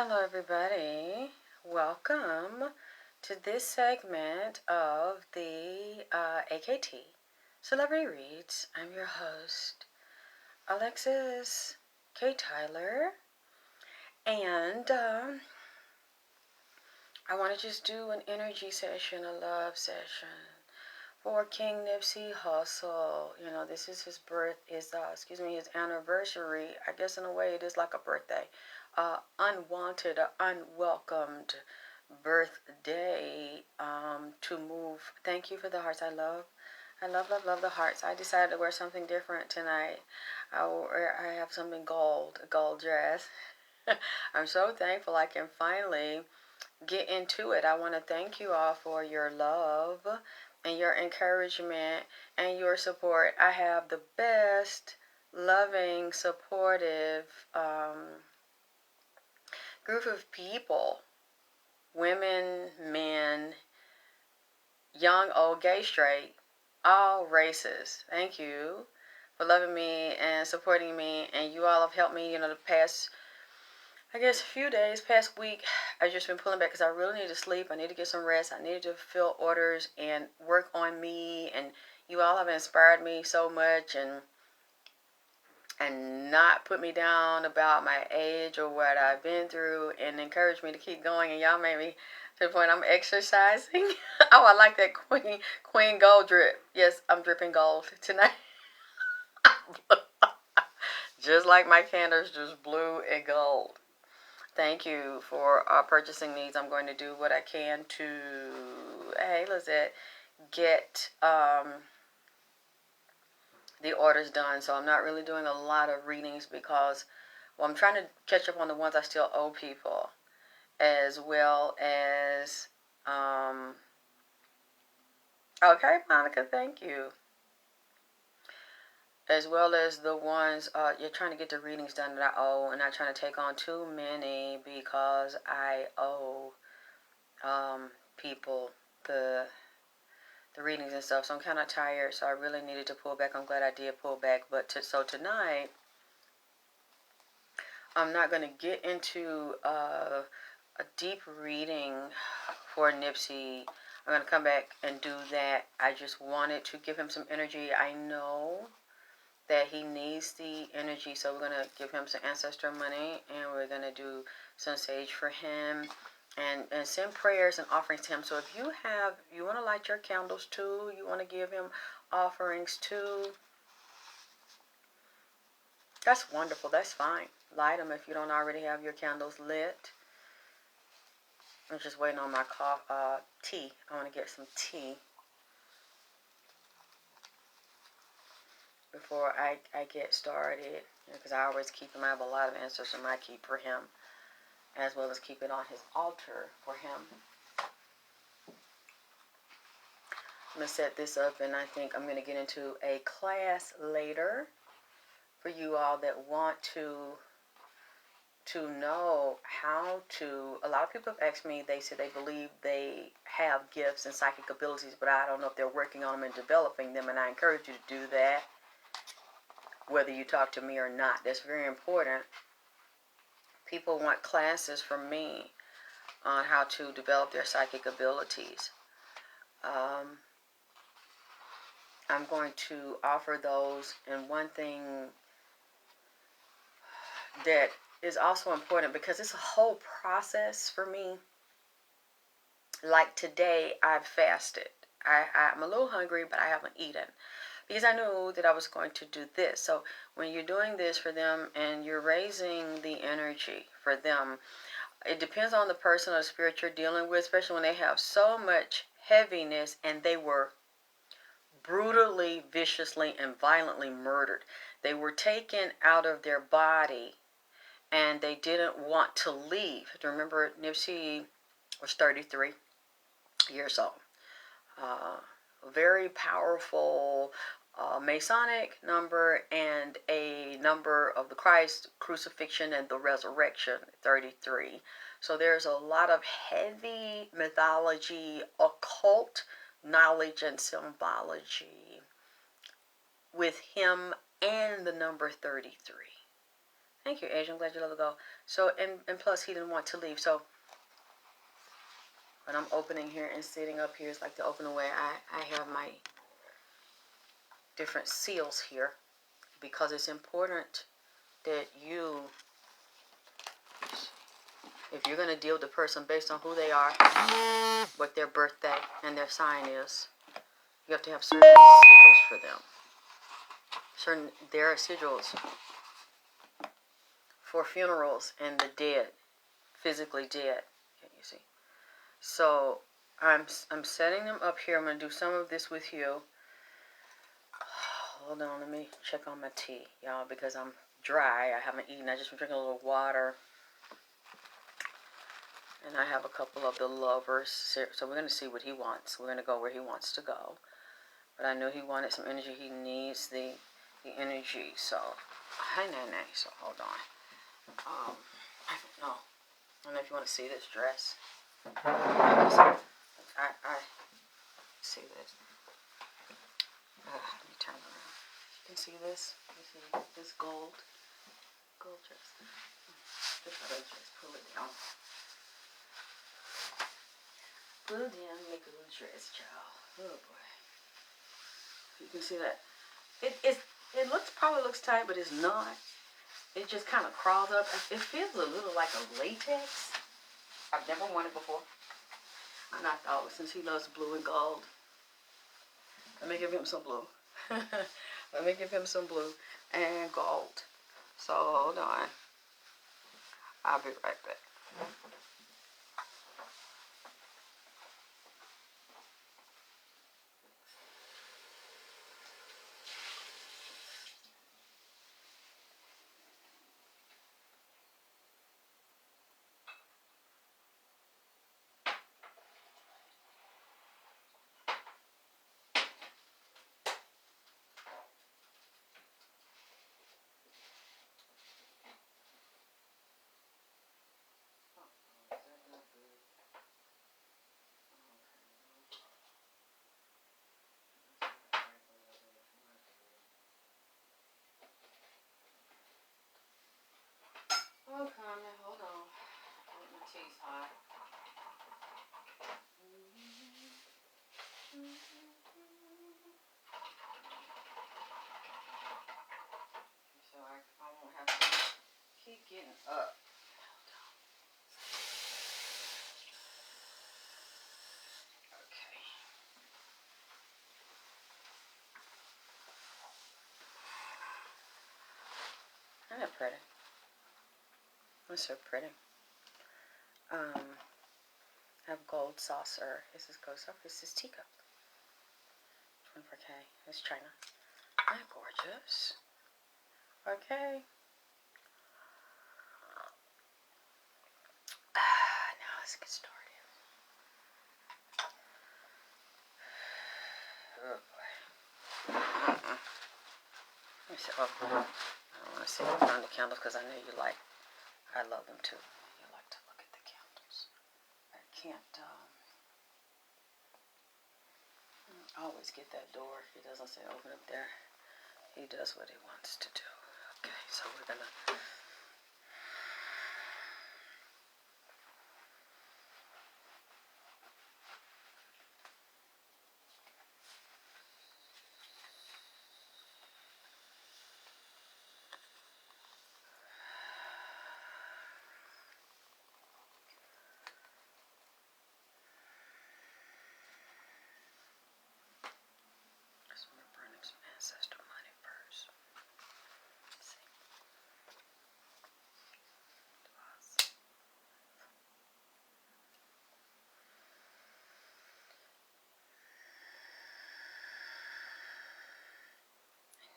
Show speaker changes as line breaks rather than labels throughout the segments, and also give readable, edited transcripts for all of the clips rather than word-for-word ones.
Hello, everybody. Welcome to this segment of the AKT Celebrity Reads. I'm your host, Alexis K. Tyler, and I want to just do an energy session, a love session for King Nipsey Hussle. You know, this is his his anniversary. I guess in a way it is like a birthday. Unwanted or unwelcomed birthday to move. Thank you for the hearts. I love the hearts. I decided to wear something different tonight. I have something gold, a gold dress. I'm so thankful I can finally get into it. I want to thank you all for your love and your encouragement and your support. I have the best, loving, supportive group of people, women, men, young, old, gay, straight, all races. Thank you for loving me and supporting me, and you all have helped me, the past, I guess, few days, past week. I've just been pulling back because I really need to sleep. I need to get some rest. I needed to fill orders and work on me, and you all have inspired me so much, and not put me down about my age or what I've been through, and encouraged me to keep going. And y'all made me to the point I'm exercising. Oh, I like that queen gold drip. Yes, I'm dripping gold tonight. Just like my candles, just blue and gold. Thank you for purchasing these. I'm going to do what I can to, hey, Lizette, get the orders done. So I'm not really doing a lot of readings because, well, I'm trying to catch up on the ones I still owe people, as well as, okay, Monica, thank you. As well as the ones, you're trying to get the readings done that I owe, and not trying to take on too many because I owe people the readings and stuff. So I'm kind of tired, so I really needed to pull back. I'm glad I did pull back. So tonight, I'm not going to get into a deep reading for Nipsey. I'm going to come back and do that. I just wanted to give him some energy. I know that he needs the energy, so we're going to give him some ancestor money, and we're going to do some sage for him, and send prayers and offerings to him. So if you want to light your candles too, you want to give him offerings too, that's wonderful. That's fine. Light them if you don't already have your candles lit. I'm just waiting on my tea. I want to get some tea before I get started, because I always keep him. I have a lot of ancestors I keep for him, as well as keep it on his altar for him. I'm going to set this up, and I think I'm going to get into a class later for you all that want to know how to. A lot of people have asked me, they said they believe they have gifts and psychic abilities, but I don't know if they're working on them and developing them, and I encourage you to do that, whether you talk to me or not. That's very important. People want classes from me on how to develop their psychic abilities. I'm going to offer those, and one thing that is also important, because it's a whole process for me. Like today, I've fasted. I'm a little hungry, but I haven't eaten, because I knew that I was going to do this. So when you're doing this for them and you're raising the energy for them, it depends on the person or the spirit you're dealing with, especially when they have so much heaviness and they were brutally, viciously, and violently murdered. They were taken out of their body, and they didn't want to leave. Remember, Nipsey was 33 years old. Very powerful Masonic number, and a number of the Christ crucifixion and the resurrection, 33. So there's a lot of heavy mythology, occult knowledge, and symbology with him and the number 33. Thank you, Asia. I'm glad you let it go. So, and plus he didn't want to leave. So, when I'm opening here and sitting up here, it's like to open away. I have my different seals here because it's important that you, if you're going to deal with the person based on who they are, what their birthday and their sign is, you have to have certain sigils for them. There are sigils for funerals and the dead, physically dead. Can you see? So I'm setting them up here. I'm going to do some of this with you. Hold on, let me check on my tea, y'all, because I'm dry. I haven't eaten. I just been drinking a little water. And I have a couple of the lovers. So we're going to see what he wants. We're going to go where he wants to go. But I know he wanted some energy. He needs the energy. So, hi, Nene. So, hold on. I don't know. I don't know if you want to see this dress. I see this. Let me turn around. You can see this. You see this gold dress. Just pull it down. Pull it down, make a little dress, child. Oh boy. You can see that. It probably looks tight, but it's not. It just kind of crawls up. It feels a little like a latex. I've never worn it before. And I thought, since he loves blue and gold, let me give him some blue. Let me give him some blue and gold. So, hold on. I'll be right back. Okay, hold on. My tea's hot. So I won't have to keep getting up. Okay. Isn't that pretty? That's so pretty. I have gold saucer. This is gold saucer. This is teacup. 24K. It's China. Isn't that gorgeous? Okay. Now let's get started. Oh boy. Let me see. Oh, I want to see if I found the candles because I know you like. I love them too. You like to look at the candles. I can't always get that door. He doesn't say open up there. He does what he wants to do. Okay, so we're gonna. Just want to burn him some ancestor money first. Let's see.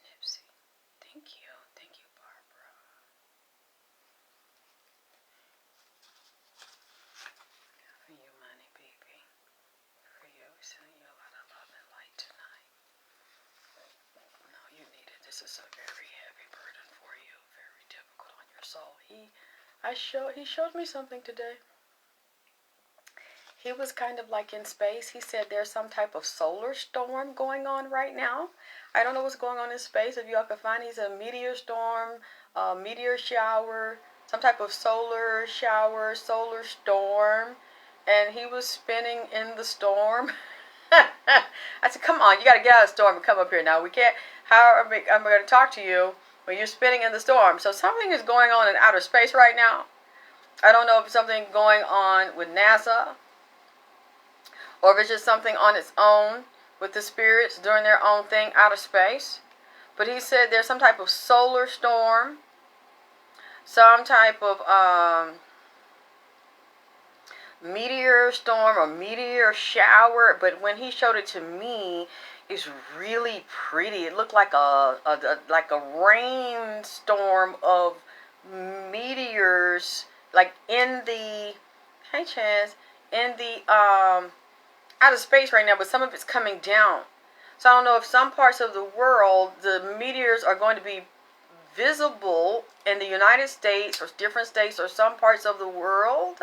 Nipsey. Thank you. Thank you, Barbara. For you, money, baby. For you, we're sending you a lot of love and light tonight. No, you need it. This is a very heavy burden for you. Very difficult on your soul. He showed me something today. He was kind of like in space. He said there's some type of solar storm going on right now. I don't know what's going on in space. If y'all can find, he's a meteor storm, meteor shower, some type of solar shower, solar storm, and he was spinning in the storm. I said, come on, you got to get out of the storm and come up here now. We can't, how am I going to talk to you when you're spinning in the storm? So something is going on in outer space right now. I don't know if it's something going on with NASA, or if it's just something on its own with the spirits doing their own thing out of space. But he said there's some type of solar storm, some type of meteor storm or meteor shower. But when he showed it to me, it's really pretty. It looked like a rainstorm of meteors, like in the, hey Chance, in the out of space right now, but some of it's coming down. So I don't know if some parts of the world, the meteors are going to be visible in the United States or different states or some parts of the world.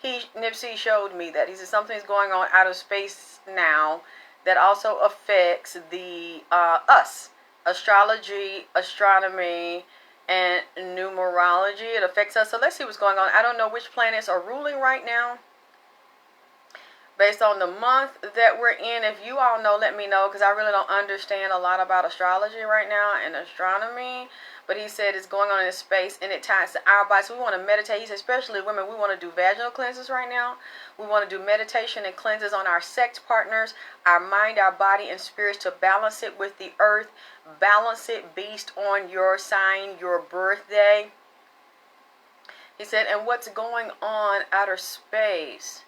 Nipsey showed me that. He said something's going on out of space now that also affects the us. Astrology, astronomy, and numerology. It affects us. So let's see what's going on. I don't know which planets are ruling right now, based on the month that we're in. If you all know, let me know, because I really don't understand a lot about astrology right now and astronomy. But he said it's going on in space, and it ties to our body. So we want to meditate. He said, especially women, we want to do vaginal cleanses right now. We want to do meditation and cleanses on our sex partners, our mind, our body, and spirits, to balance it with the earth. Balance it based on your sign, your birthday. He said, and what's going on outer space?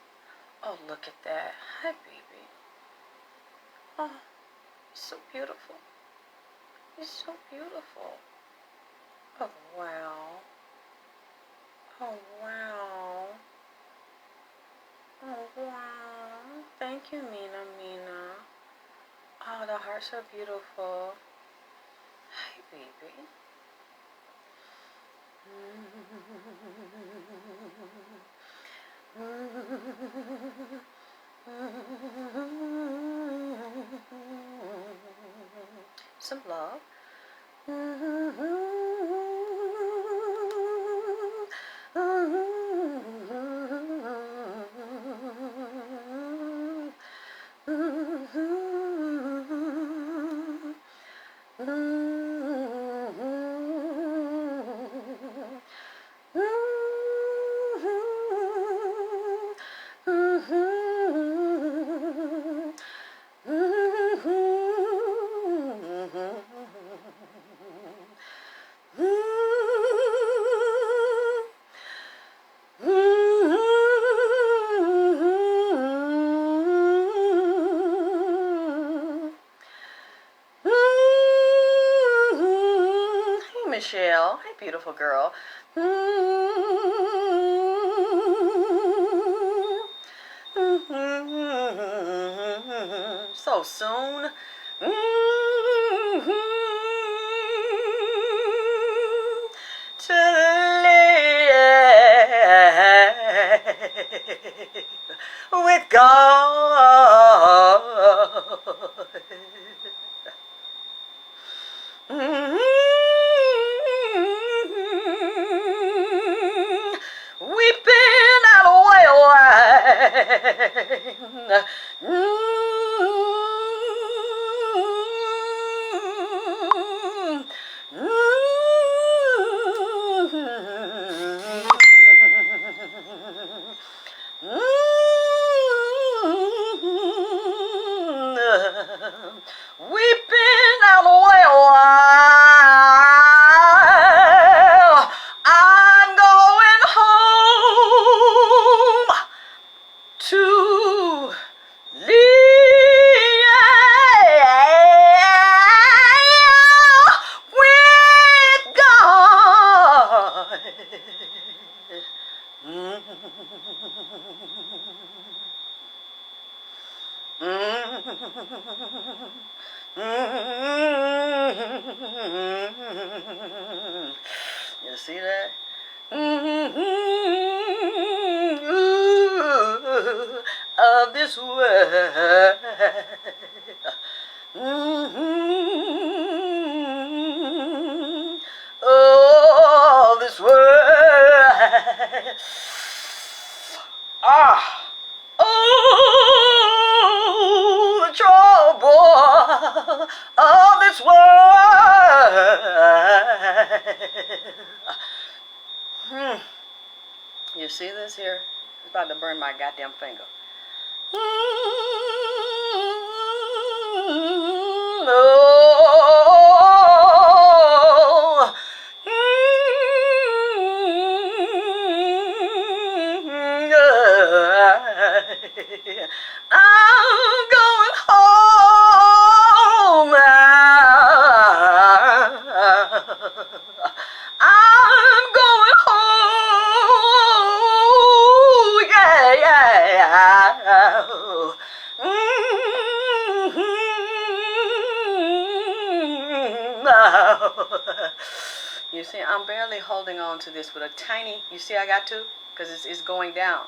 Oh, look at that. Hi, baby. Oh, it's so beautiful. It's so beautiful. Oh, wow. Oh, wow. Oh, wow. Thank you, Mina. Oh, the hearts are beautiful. Hi, baby. Some love. Michelle, hey beautiful girl. So soon. To live with God. Weeping out a whale weeping out a whale. I'm going home to live with God. You see that? Of this world. You see this here? It's about to burn my goddamn finger. Oh, I'm going home. I'm going home. Yeah, yeah. You see, I'm barely holding on to this with a tiny, you see I got to? Because it's going down.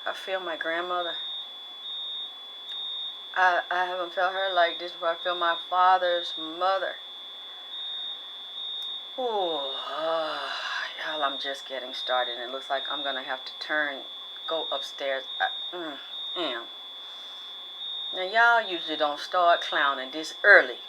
I feel my grandmother. I haven't felt her like this before. I feel my father's mother. Oh, y'all, I'm just getting started. It looks like I'm going to have to go upstairs. Now, y'all usually don't start clowning this early.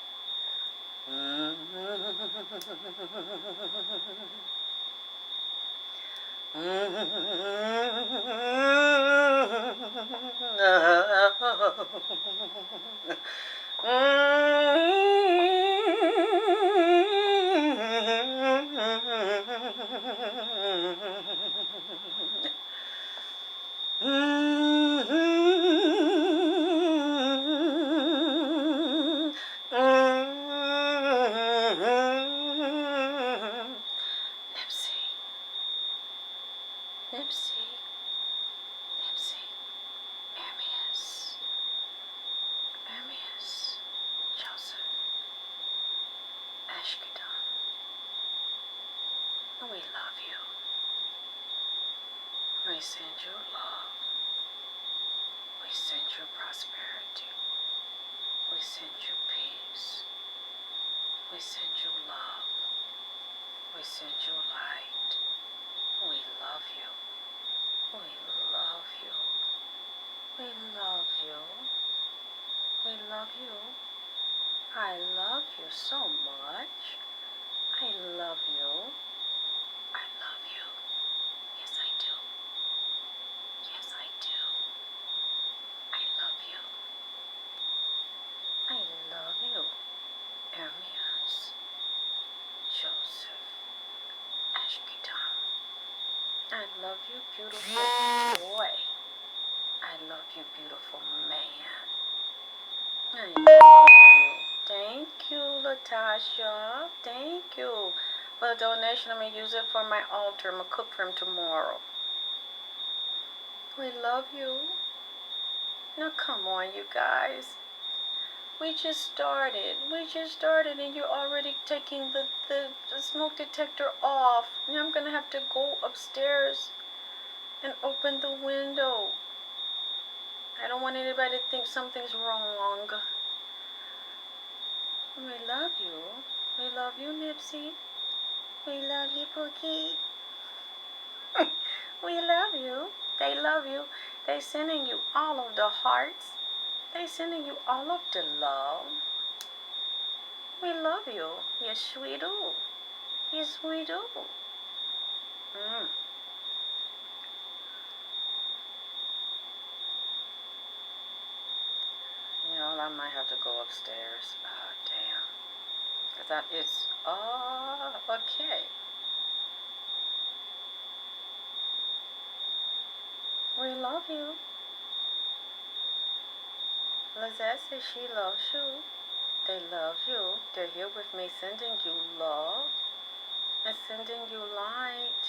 Nipsey, Hermes, Joseph, Ashkedon, we love you. We send you love. We send you prosperity. We send you peace. We send you love. We send you light. We love you. We love you. We love you. We love you. I love you so much. I love you. I love you. Yes, I do. Yes, I do. I love you. I love you. Hermes, Joseph, Ashkedon. I love you, beautiful boy. I love you, beautiful man. I love you. Thank you, Latasha. Thank you for the donation. I'm going to use it for my altar. I'm going to cook for him tomorrow. We love you. Now, come on, you guys. We just started. And you're already taking the smoke detector off. Now I'm going to have to go upstairs and open the window. I don't want anybody to think something's wrong. We love you. We love you, Nipsey. We love you, Pookie. We love you. They love you. They sending you all of the hearts. They sending you all of the love. We love you. Yes, we do. Yes, we do. You know, I might have to go upstairs. Oh, damn. Okay. We love you. Lizette says she loves you. They love you. They're here with me sending you love and sending you light.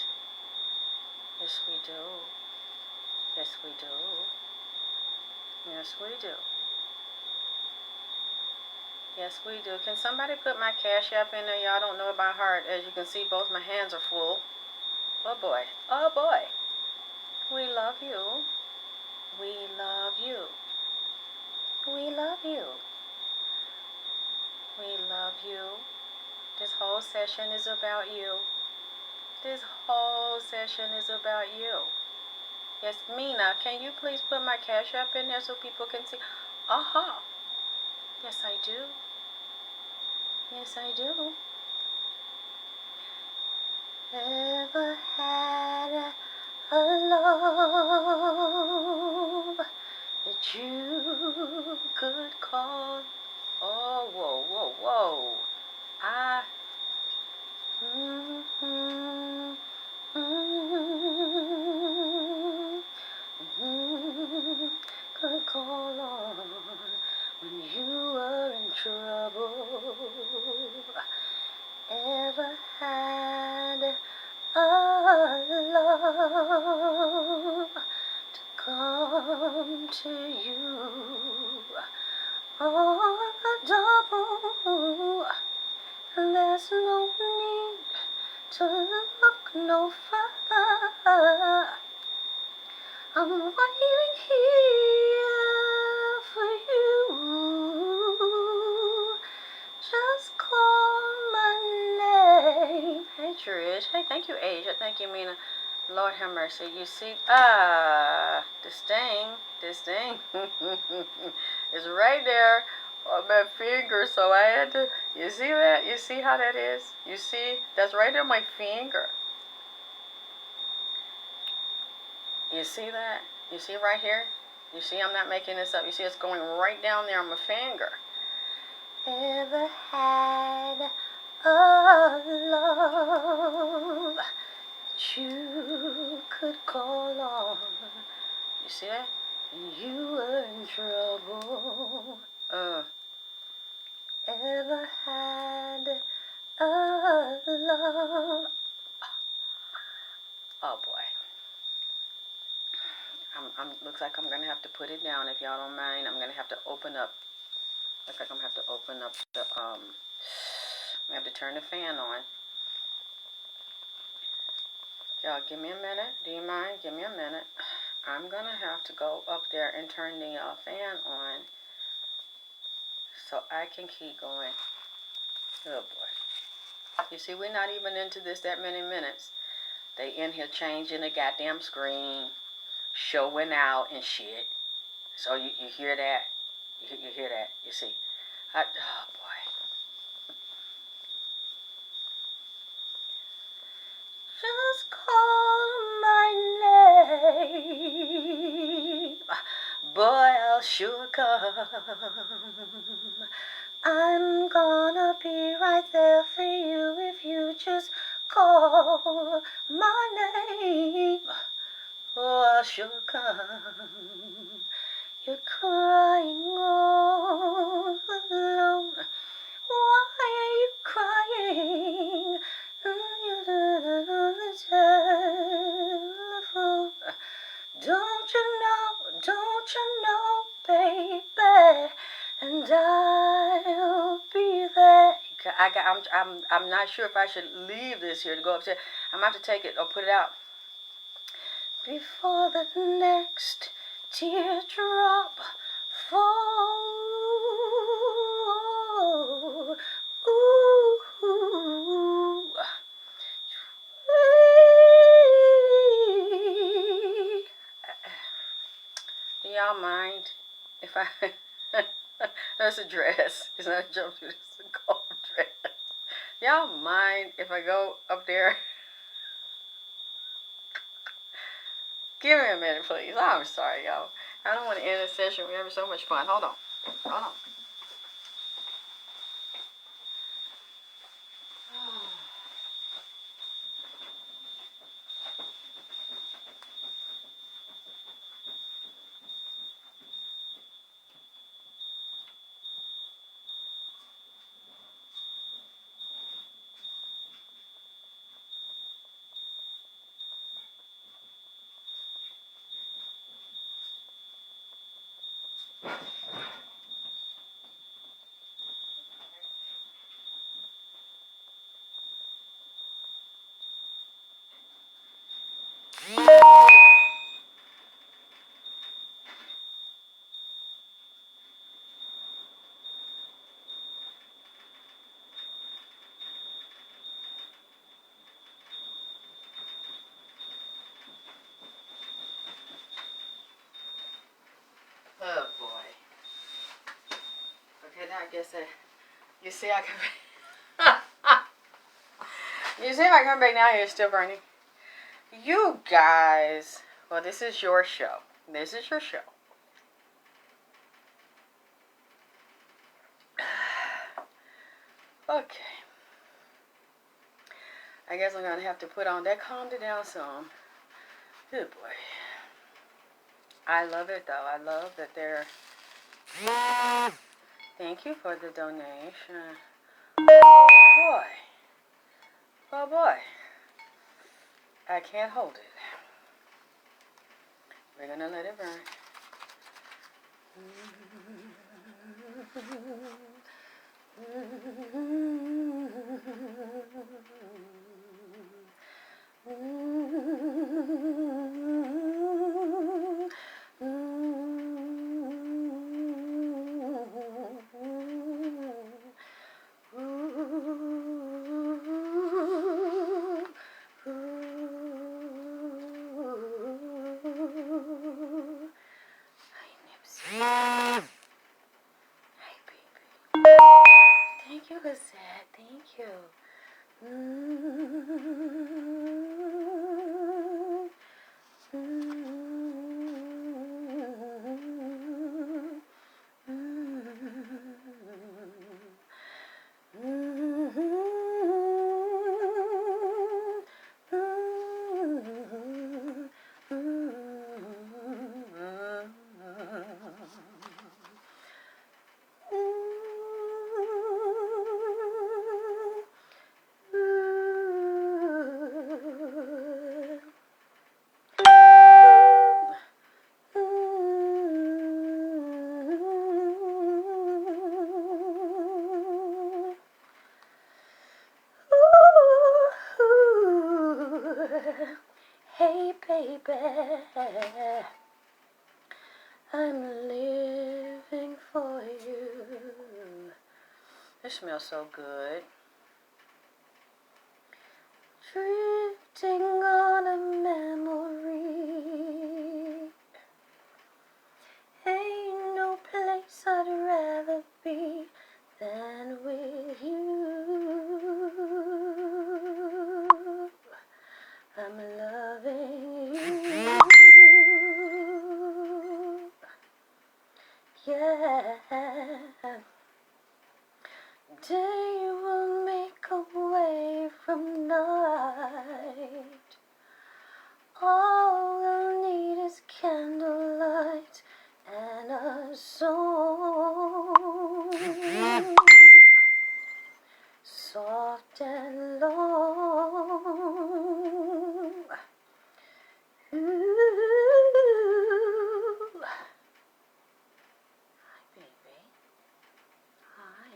Yes, we do. Yes, we do. Yes, we do. Yes, we do. Can somebody put my Cash App in there? Y'all don't know about heart. As you can see, both my hands are full. Oh, boy. Oh, boy. We love you. We love you. We love you. We love you. This whole session is about you. This whole session is about you. Yes, Mina, can you please put my Cash App in there so people can see? Aha. Yes, I do. Yes, I do. Ever had a love that you could call? Oh, whoa, whoa, whoa. Could call on when you were in trouble. Ever had a love to come to you on a double? There's no need to look no further. I'm waiting here for you. Just call my name. Hey, Trish. Hey, thank you, Asia. Thank you, Mina. Lord have mercy. You see, this thing is right there on my finger, so I had to, you see that? You see how that is? You see? That's right there on my finger. You see that? You see right here? You see I'm not making this up. You see it's going right down there on my finger. Ever had a love that you could call on? You see that? And you were in trouble. Ever had a love? Oh boy. Looks like I'm gonna have to put it down if y'all don't mind. I'm gonna have to open up. Looks like I'm gonna have to open up the I have to turn the fan on. Y'all, give me a minute. Do you mind? Give me a minute. I'm gonna have to go up there and turn the fan on so I can keep going. Oh boy. You see, we're not even into this that many minutes. They in here changing the goddamn screen, showing out and shit. So you hear that? You hear that? You see? Oh boy. Just call my name. Boy, I'll sure come. I'm gonna be right there for you if you just call my name. Oh, I'll sure come. You're crying all alone. Why are you crying? You're on the telephone. Don't you know, baby? And I'll be there. I'm not sure if I should leave this here to go upstairs. I'm gonna have to take it or put it out before the next teardrop falls. Ooh. Do y'all mind if I... That's a dress. It's not a jumpsuit. It's a cold dress. Y'all mind if I go up there? Give me a minute, please. I'm sorry, y'all. I don't want to end this session. We're having so much fun. Hold on. I guess you see I come you see I come back down here, it's still burning. You guys, well, this is your show. This is your show. Okay. I guess I'm going to have to put on that calmed it down some. Good boy. I love it, though. I love that they're... Thank you for the donation. Oh, boy. Oh, boy. I can't hold it. We're going to let it burn. Thank you, Cassette. Thank you. Hey, baby, I'm living for you. It smells so good. Drifting on a memory. Ain't no place I'd rather be than with you. I'm loving you. Yeah. Day will make a way from night. All we'll need is candlelight and a song, soft and long. Ooh. Hi, baby. Hi.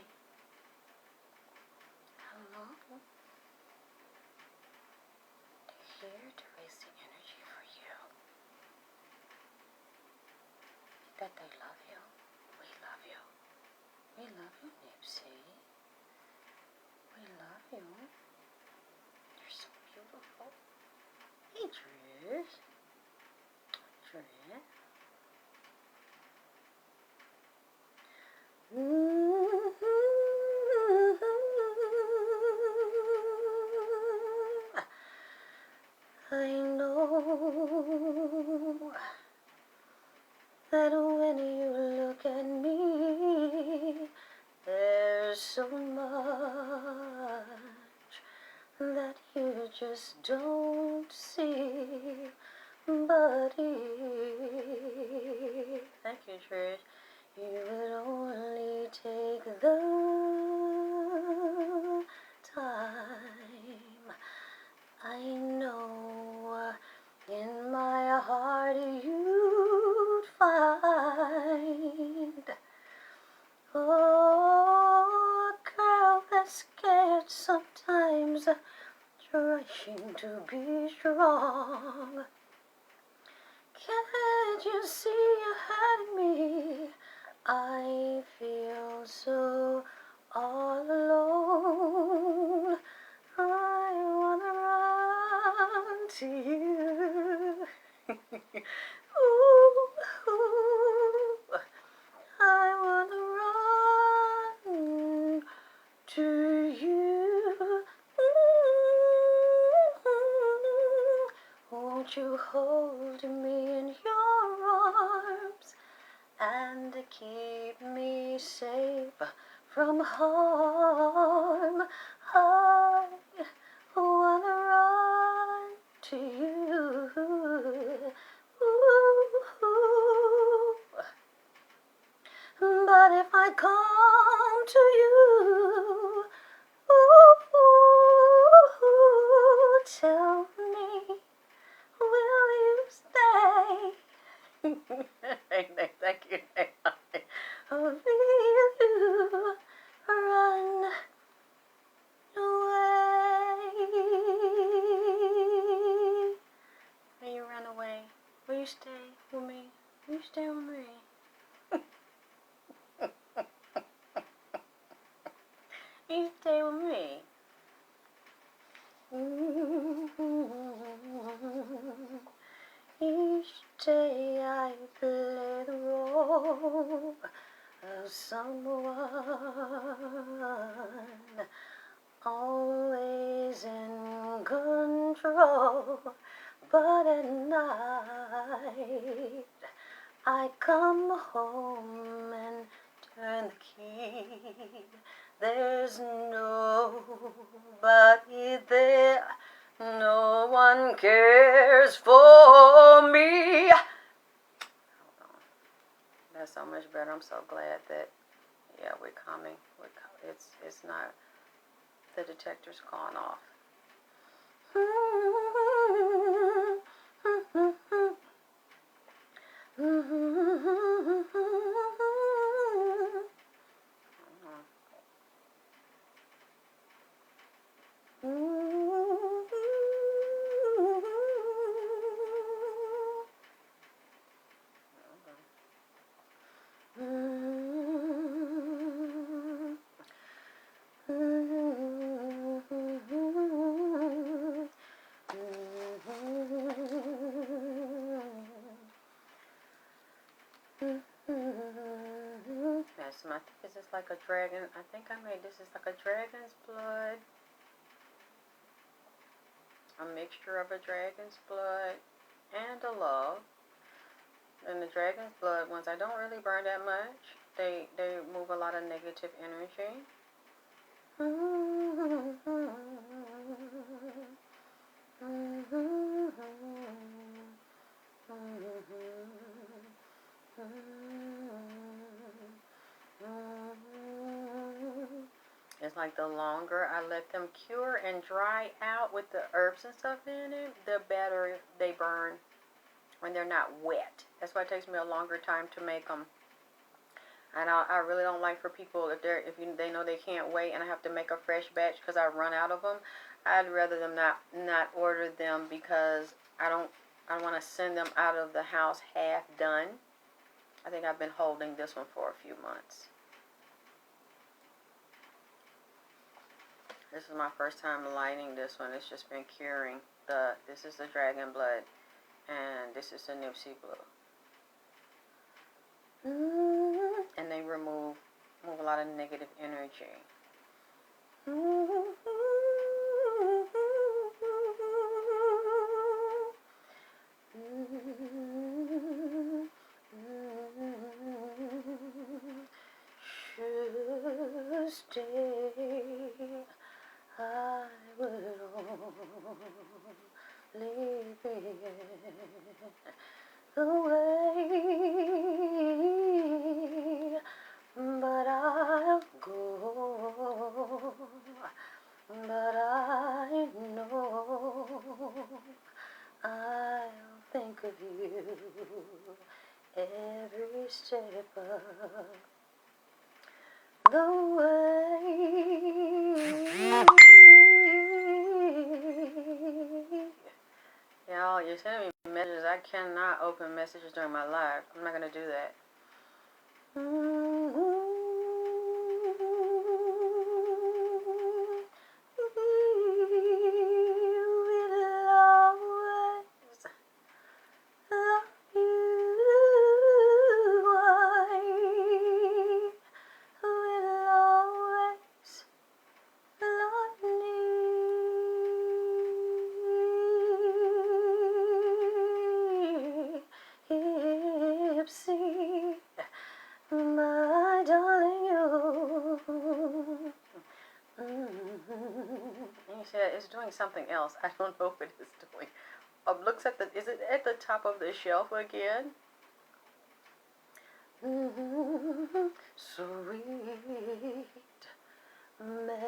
Hello. Here to raise the energy for you. That they love you. We love you. We love you, Nipsey. We love you. You're so beautiful. Hey, Trish. Trish. I know that when you look at me, there's so much that you just don't see, buddy. Thank you, Trish. You would only take the time. I know in my heart you'd find a girl that's scared sometimes, trying to be strong. Can't you see ahead of me? I feel so all alone. I wanna run to you. Ooh, ooh. I wanna Won't you hold me in your arms and keep me safe from harm? I wanna run to you. Ooh. But if I come to you, ooh, tell me, will you stay? Thank you. Or will you run away? Will you run away? Will you stay with me? Will you stay with me? You stay with me. Each day I play the role of someone always in control, but at night I come home and turn the key. There's nobody there. No one cares for me. Hold on. That's so much better. I'm so glad that, yeah, we're coming. It's not, the detector's gone off. Yes, I think this is like a dragon. I think I made this is like a dragon's blood. A mixture of a dragon's blood and a love. And the dragon's blood ones, I don't really burn that much. They move a lot of negative energy. It's like the longer I let them cure and dry out with the herbs and stuff in it, the better they burn when they're not wet. That's why it takes me a longer time to make them. And I really don't like for people, if they know they can't wait and I have to make a fresh batch because I run out of them. I'd rather them not order them because I want to send them out of the house half done. I think I've been holding this one for a few months. This is my first time lighting this one. It's just been curing. This is the dragon blood, and this is the Nipsey blue. And they remove a lot of negative energy. Should stay, I would only be the way, but I'll go, but I know I'll think of you every step of the way. Y'all, you're sending me messages. I cannot open messages during my live. I'm not going to do that. it's doing something else. I don't know what it's doing. Looks at the, is it at the top of the shelf again? Sweet memories.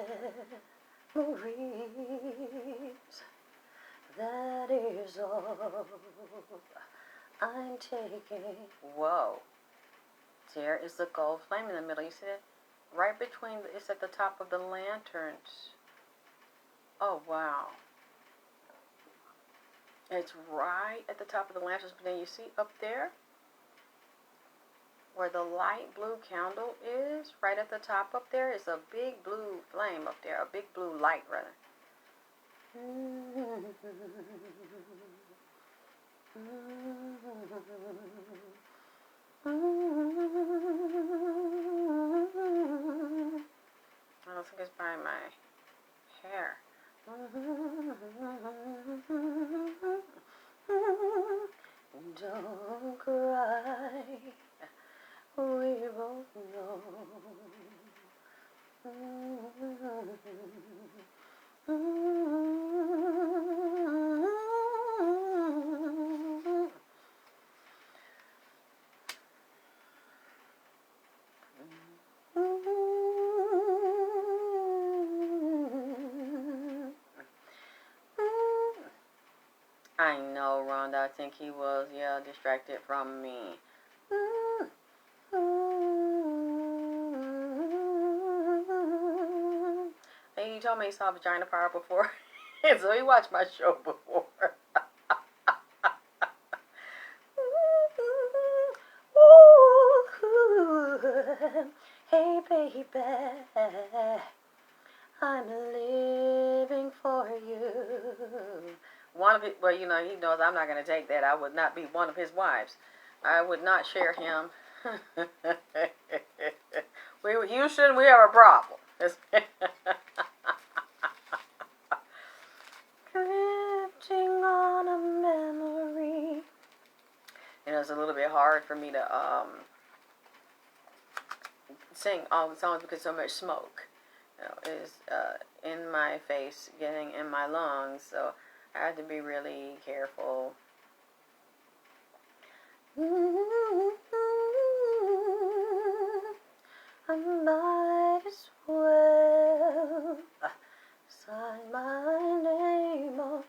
That is all I'm taking. Whoa. There is the gold flame in the middle. You see it? Right between, it's at the top of the lanterns. Oh, wow. It's right at the top of the lanterns. But then you see up there where the light blue candle is, right at the top up there is a big blue flame up there. A big blue light, rather. I don't think it's by my hair. Don't cry, we both know. I know, Rhonda. I think he was, distracted from me. And he told me he saw Vagina Power before. So he watched my show before. Hey, baby, I'm living for you. One of it, well, he knows I'm not going to take that. I would not be one of his wives. I would not share him. Houston, we have a problem. Drifting on a memory. It's a little bit hard for me to sing all the songs because so much smoke is in my face, getting in my lungs. So I have to be really careful. I might as well sign my name on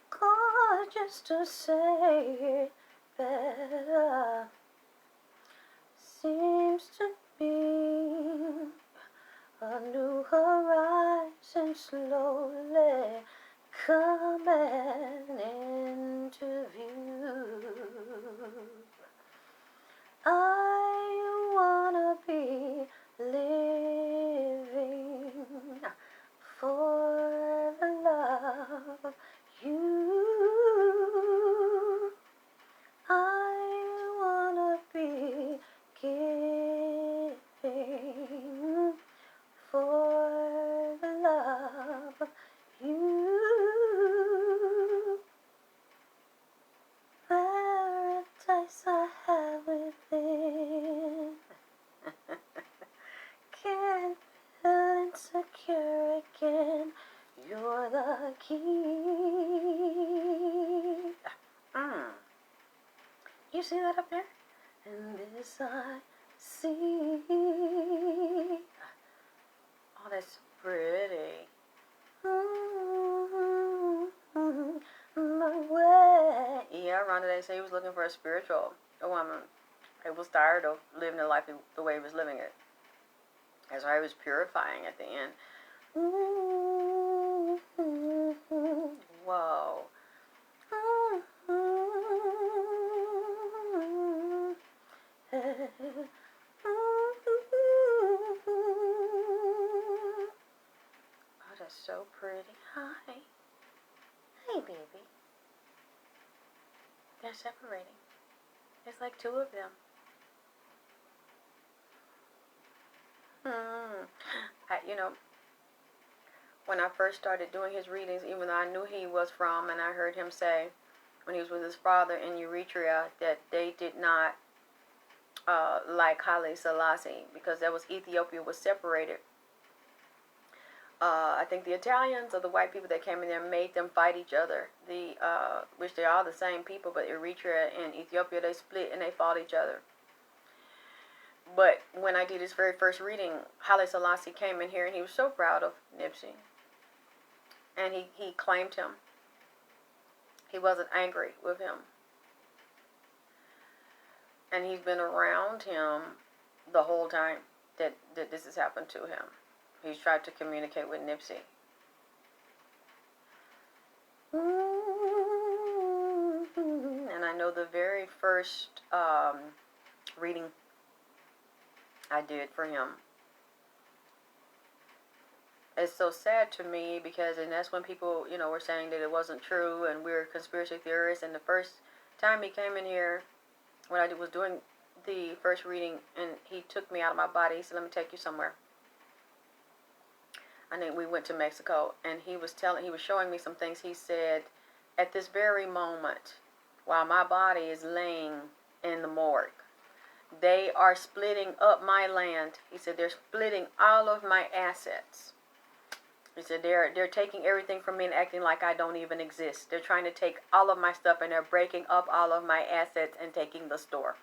card just to say it better. Seems to be a new horizon slowly coming into view. I wanna be living for the love of you. I wanna be giving for the love of you. Paradise I have within. Can't feel insecure again. You're the key. You see that up there? And this I see. Oh, that's pretty. My way. Yeah, Rhonda, they say he was looking for a spiritual woman. He was tired of living the life the way he was living it. That's why he was purifying at the end. Whoa. Oh, that's so pretty. Hi. Hey, baby. They're separating. It's like two of them. When I first started doing his readings, even though I knew he was from, and I heard him say when he was with his father in Eritrea that they did not like Haile Selassie because that was Ethiopia was separated I think the Italians or the white people that came in there made them fight each other. Which they're all the same people, but Eritrea and Ethiopia, they split and they fought each other. But when I did his very first reading, Haile Selassie came in here and he was so proud of Nipsey. And he claimed him. He wasn't angry with him. And he's been around him the whole time that this has happened to him. He's tried to communicate with Nipsey. And I know the very first reading I did for him, it's so sad to me because, and that's when people, were saying that it wasn't true and we're conspiracy theorists. And the first time he came in here, when I was doing the first reading, and he took me out of my body, he said, "Let me take you somewhere." I think we went to Mexico, and he was showing me some things. He said, at this very moment, while my body is laying in the morgue, they are splitting up my land. He said, they're splitting all of my assets. He said, they're taking everything from me and acting like I don't even exist. They're trying to take all of my stuff, and they're breaking up all of my assets and taking the store.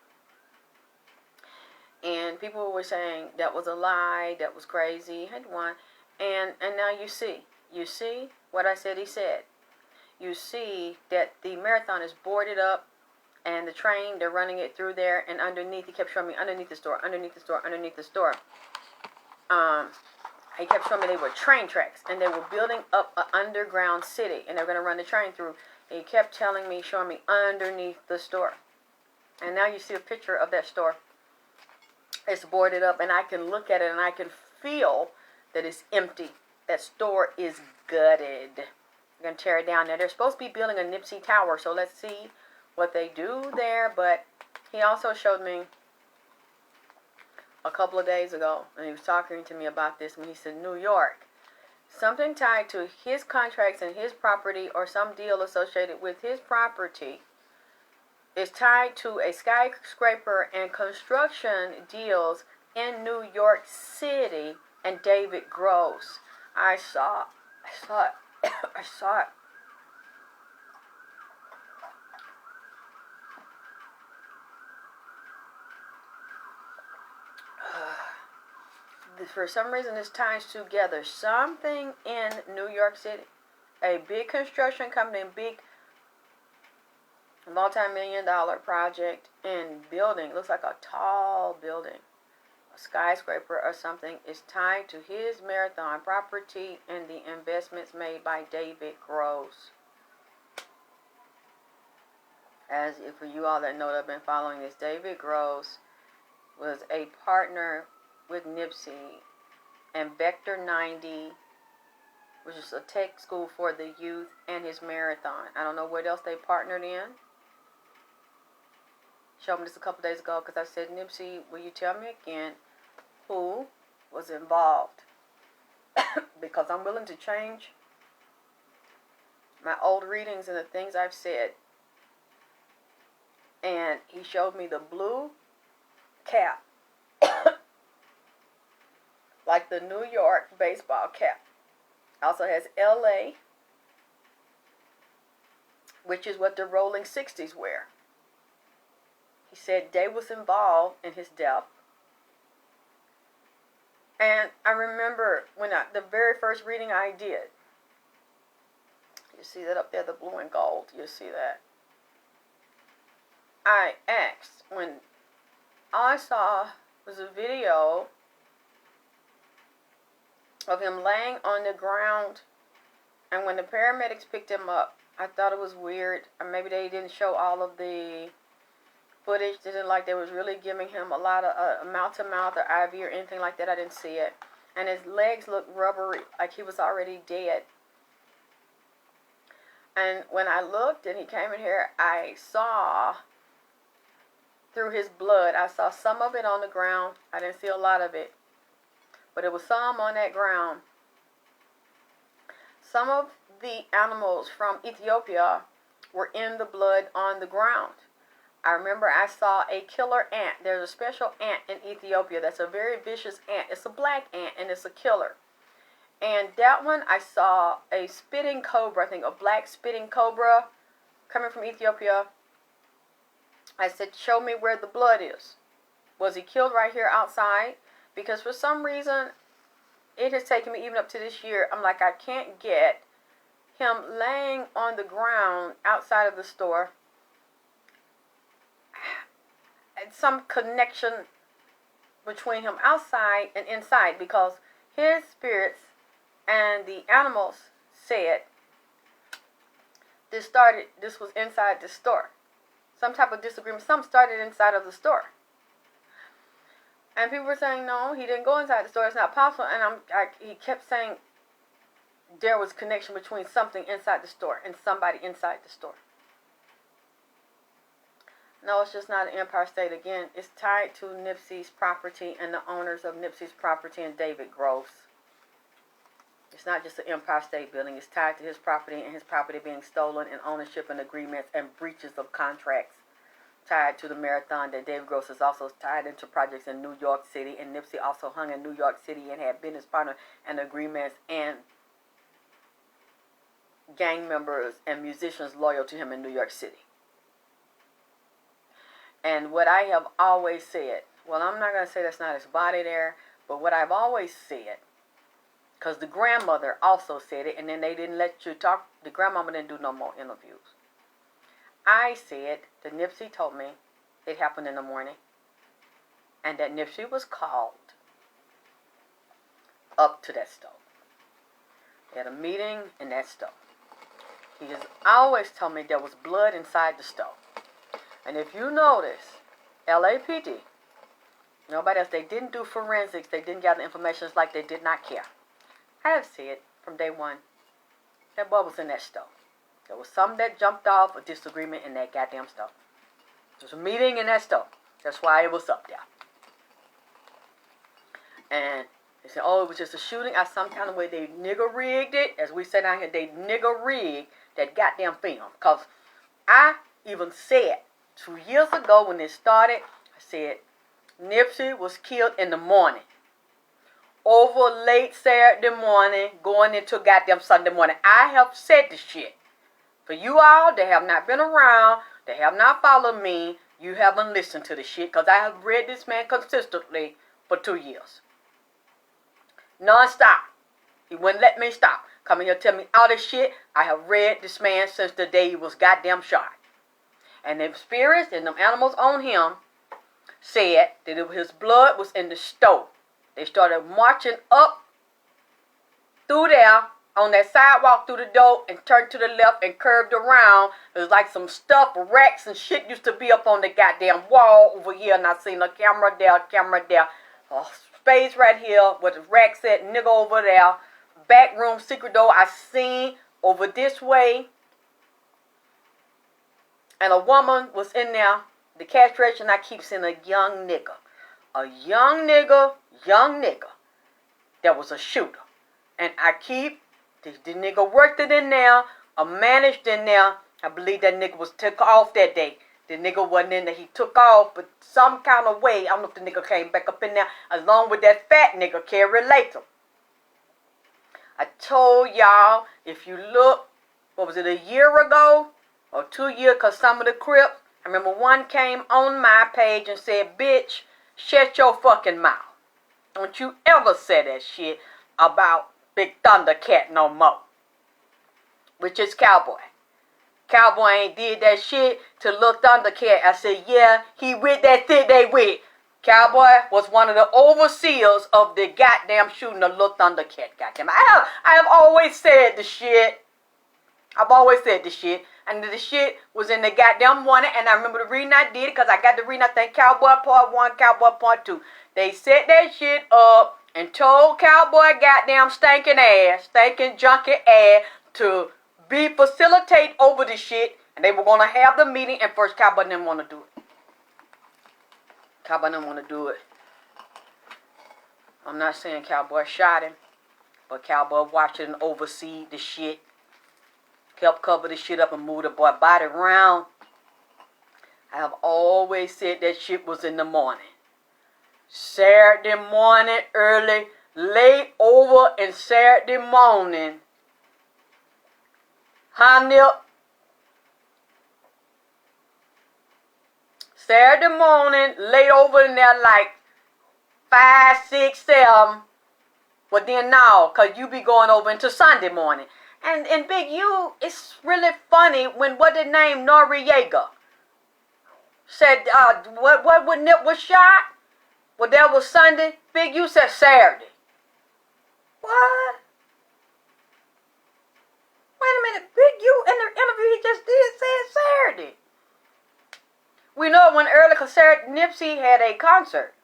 And people were saying that was a lie, that was crazy, had won. And now you see what I said he said. You see that the marathon is boarded up, and the train, they're running it through there, and underneath, he kept showing me underneath the store, underneath the store, underneath the store. He kept showing me they were train tracks, and they were building up an underground city, and they're going to run the train through. And he kept telling me, showing me underneath the store. And now you see a picture of that store. It's boarded up, and I can look at it, and I can feel that it's empty. That store is gutted. They're going to tear it down. Now, they're supposed to be building a Nipsey Tower, so let's see what they do there. But he also showed me a couple of days ago, and he was talking to me about this, when he said New York, something tied to his contracts and his property, or some deal associated with his property, is tied to a skyscraper and construction deals in New York City and David Gross. I saw it. I saw it. For some reason, this ties together something in New York City, a big construction company, big multi-million-dollar project and building. Looks like a tall building, a skyscraper or something, is tied to his marathon property and the investments made by David Gross. As if for you all that know that I've been following this, David Gross was a partner with Nipsey and Vector 90, which is a tech school for the youth, and his marathon. I don't know what else they partnered in. Showed me this a couple days ago because I said, Nipsey, will you tell me again who was involved? Because I'm willing to change my old readings and the things I've said. And he showed me the blue cap, like the New York baseball cap. Also has LA, which is what the Rolling 60s wear. He said Day was involved in his death. And I remember when the very first reading I did, you see that up there, the blue and gold, you see that. I asked, when all I saw was a video of him laying on the ground, and when the paramedics picked him up, I thought it was weird, or maybe they didn't show all of the footage. They didn't, like, they was really giving him a lot of mouth-to-mouth or IV or anything like that. I didn't see it. And his legs looked rubbery, like he was already dead. And when I looked and he came in here, I saw through his blood, I saw some of it on the ground. I didn't see a lot of it, but it was some on that ground. Some of the animals from Ethiopia were in the blood on the ground. I remember I saw a killer ant. There's a special ant in Ethiopia that's a very vicious ant. It's a black ant, and it's a killer. And that one, I saw a spitting cobra, I think a black spitting cobra coming from Ethiopia. I said, show me where the blood is. Was he killed right here outside? Because for some reason, it has taken me even up to this year. I'm like, I can't get him laying on the ground outside of the store. And some connection between him outside and inside, because his spirits and the animals said this was inside the store. Some type of disagreement. Some started inside of the store. And people were saying, no, he didn't go inside the store. It's not possible. And he kept saying there was connection between something inside the store and somebody inside the store. No, it's just not an Empire State. Again, it's tied to Nipsey's property and the owners of Nipsey's property and David Gross. It's not just an Empire State Building. It's tied to his property and his property being stolen, and ownership and agreements and breaches of contracts tied to the marathon that David Gross is also tied into projects in New York City. And Nipsey also hung in New York City and had business partner and agreements and gang members and musicians loyal to him in New York City. And what I have always said, well, I'm not going to say that's not his body there, but what I've always said, because the grandmother also said it, and then they didn't let you talk, the grandmama didn't do no more interviews. I said that Nipsey told me it happened in the morning, and that Nipsey was called up to that stove. They had a meeting in that stove. He has always told me there was blood inside the stove. And if you notice, LAPD, nobody else, they didn't do forensics, they didn't gather information. It's like they did not care. I have said from day one, that blood was in that stove. There was something that jumped off, a disagreement in that goddamn stove. There was a meeting in that stove. That's why it was up there. And they said, oh, it was just a shooting. I some kind of way they nigger rigged it. As we said down here, they nigger rigged that goddamn film. Because I even said 2 years ago when it started, I said, Nipsey was killed in the morning. Over late Saturday morning, going into goddamn Sunday morning. I have said this shit. For you all that have not been around, that have not followed me, you haven't listened to the shit. Because I have read this man consistently for 2 years. Non-stop. He wouldn't let me stop. Coming here tell me all this shit. I have read this man since the day he was goddamn shot. And the spirits and them animals on him said that his blood was in the stove. They started marching up through there on that sidewalk through the door and turned to the left and curved around. It was like some stuff, racks and shit used to be up on the goddamn wall over here. And I seen a camera there, a space right here with the racks at, nigga over there. Back room, secret door, I seen over this way. And a woman was in there, the cash register, and I keep seeing a young nigga. A young nigga, that was a shooter. And I keep, the nigga worked it in there, or managed in there. I believe that nigga was took off that day. The nigga wasn't in there, he took off, but some kind of way, I don't know if the nigga came back up in there, along with that fat nigga, Carrie Latham. I told y'all, if you look, what was it, a year ago? Or 2 years, because some of the Crips, I remember one came on my page and said, bitch, shut your fucking mouth. Don't you ever say that shit about Big Thundercat no more. Which is Cowboy. Cowboy ain't did that shit to Lil Thundercat. I said, yeah, he with that shit they with. Cowboy was one of the overseers of the goddamn shooting of Lil Thundercat. Goddamn. I have always said the shit. I've always said the shit. And the shit was in the goddamn morning. And I remember the reading I did. Because I got the reading, I think, Cowboy Part 1, Cowboy Part 2. They set that shit up and told Cowboy goddamn stinking junky ass to facilitate over the shit. And they were going to have the meeting. And first, Cowboy didn't want to do it. Cowboy didn't want to do it. I'm not saying Cowboy shot him. But Cowboy watched it and oversee the shit. Help cover the shit up and move the boy body around. I have always said that shit was in the morning. Saturday morning, early, late over and Saturday morning. Honey, Saturday morning, late over in there like 5, 6, 7. But then now, because you be going over into Sunday morning. And Big U, it's really funny when what the name Noriega said, what when Nip was shot? Well, that was Sunday. Big U said Saturday. What? Wait a minute. Big U in the interview he just did said Saturday. We know it went early because Nipsey had a concert.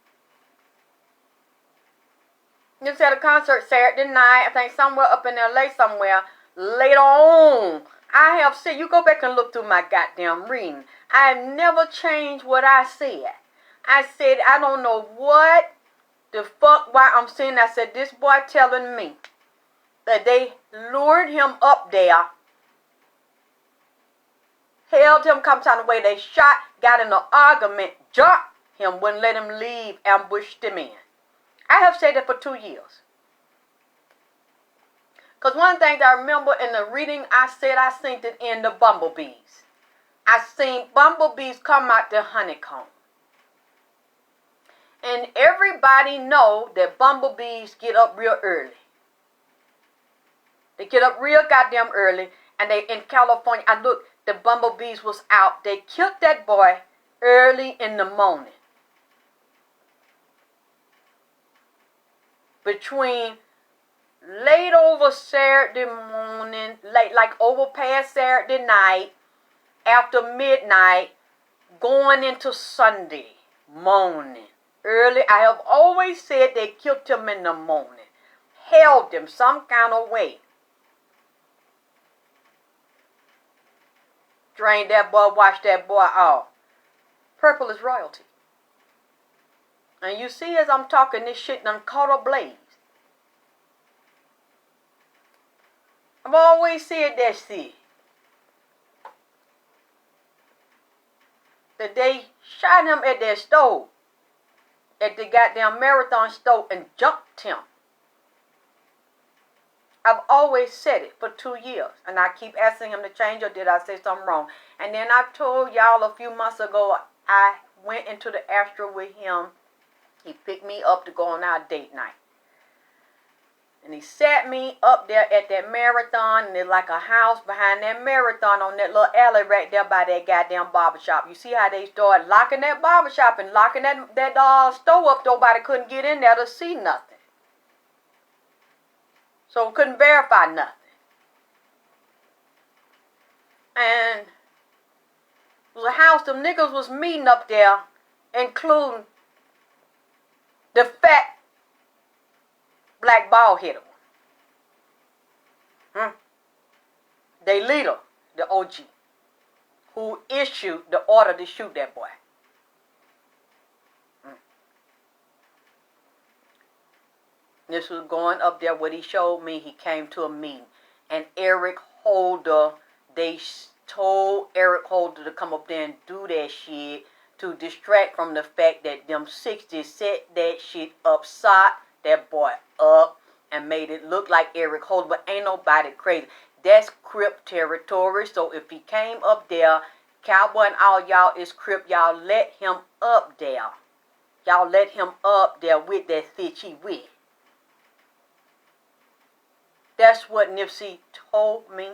Nipsey had a concert Saturday night, I think somewhere up in LA somewhere. Later on, I have said, you go back and look through my goddamn reading. I have never changed what I said. I said, I don't know what the fuck why I'm saying. I said, this boy telling me that they lured him up there, held him, come time the way they shot, got in an argument, jumped him, wouldn't let him leave, ambushed him in. I have said that for 2 years. Because one thing that I remember in the reading, I said I seen it in the bumblebees. I seen bumblebees come out the honeycomb. And everybody know that bumblebees get up real early. They get up real goddamn early. And they in California, I looked, the bumblebees was out. They killed that boy early in the morning. Between late over Saturday morning, late like over past Saturday night, after midnight, going into Sunday morning. Early, I have always said they killed him in the morning. Held him some kind of way. Drained that boy, washed that boy off. Purple is royalty. And you see as I'm talking, this shit done caught a blaze. I've always said that shit. That they shot him at their stove. At the goddamn Marathon stove and jumped him. I've always said it for 2 years. And I keep asking him to change, or did I say something wrong? And then I told y'all a few months ago, I went into the Astro with him. He picked me up to go on our date night. And he sat me up there at that Marathon. And there's like a house behind that Marathon on that little alley right there by that goddamn barbershop. You see how they started locking that barbershop and locking that store up. Nobody couldn't get in there to see nothing. So couldn't verify nothing. And it was a house them niggas was meeting up there, including the fat black bald headed one. They leader, the OG, who issued the order to shoot that boy. This was going up there. What he showed me, he came to a meeting. And Eric Holder, they told Eric Holder to come up there and do that shit to distract from the fact that them 60s set that shit up, socked that boy up, and made it look like Eric Holder. But ain't nobody crazy. That's Crip territory. So if he came up there, Cowboy and all y'all is Crip, y'all let him up there. Y'all let him up there with that shit he with. That's what Nipsey told me,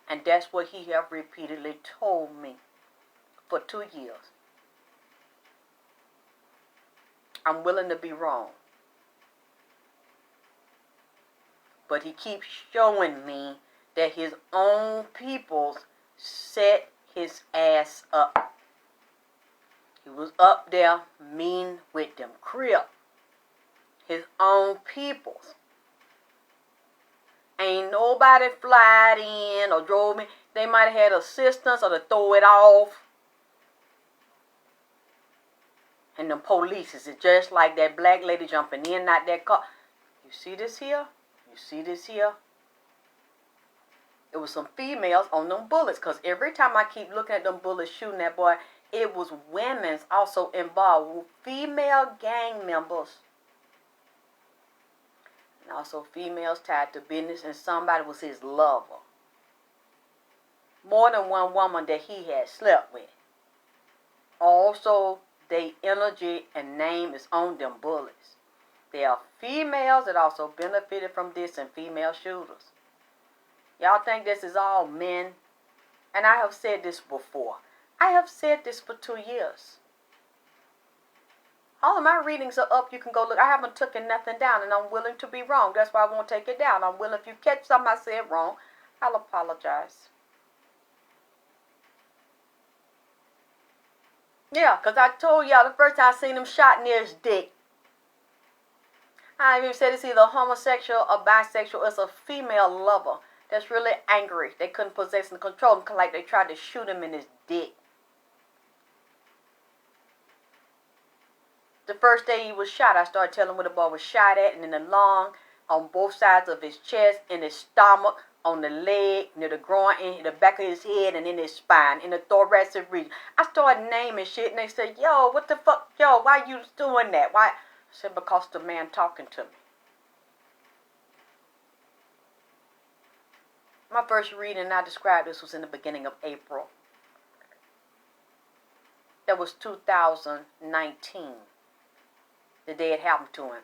and that's what he have repeatedly told me for 2 years. I'm willing to be wrong. But he keeps showing me that his own peoples set his ass up. He was up there mean with them Crip. His own peoples. Ain't nobody flied in or drove me. They might have had assistance or to throw it off. And the police is just like that black lady jumping in and out that car. You see this here? You see this here? It was some females on them bullets. Because every time I keep looking at them bullets shooting that boy, it was women's also involved. Female gang members. and also females tied to business, and somebody was his lover. More than one woman that he had slept with. Also, their energy and name is on them bullets. There are females that also benefited from this and female shooters. Y'all think this is all men? And I have said this before. I have said this for 2 years. All of my readings are up. You can go look. I haven't taken nothing down, and I'm willing to be wrong. That's why I won't take it down. I'm willing. If you catch something I said wrong, I'll apologize. Yeah, because I told y'all the first time I seen him shot near his dick. I even said it's either homosexual or bisexual. It's a female lover that's really angry. They couldn't possess and control him, like they tried to shoot him in his dick. The first day he was shot, I started telling where the boy was shot at, and in the lung, on both sides of his chest, in his stomach, on the leg, near the groin, in the back of his head, and in his spine, in the thoracic region. I started naming shit, and they said, yo, what the fuck, yo, why you doing that? Why? I said, because the man talking to me. My first reading I described this was in the beginning of April. That was 2019. The day it happened to him.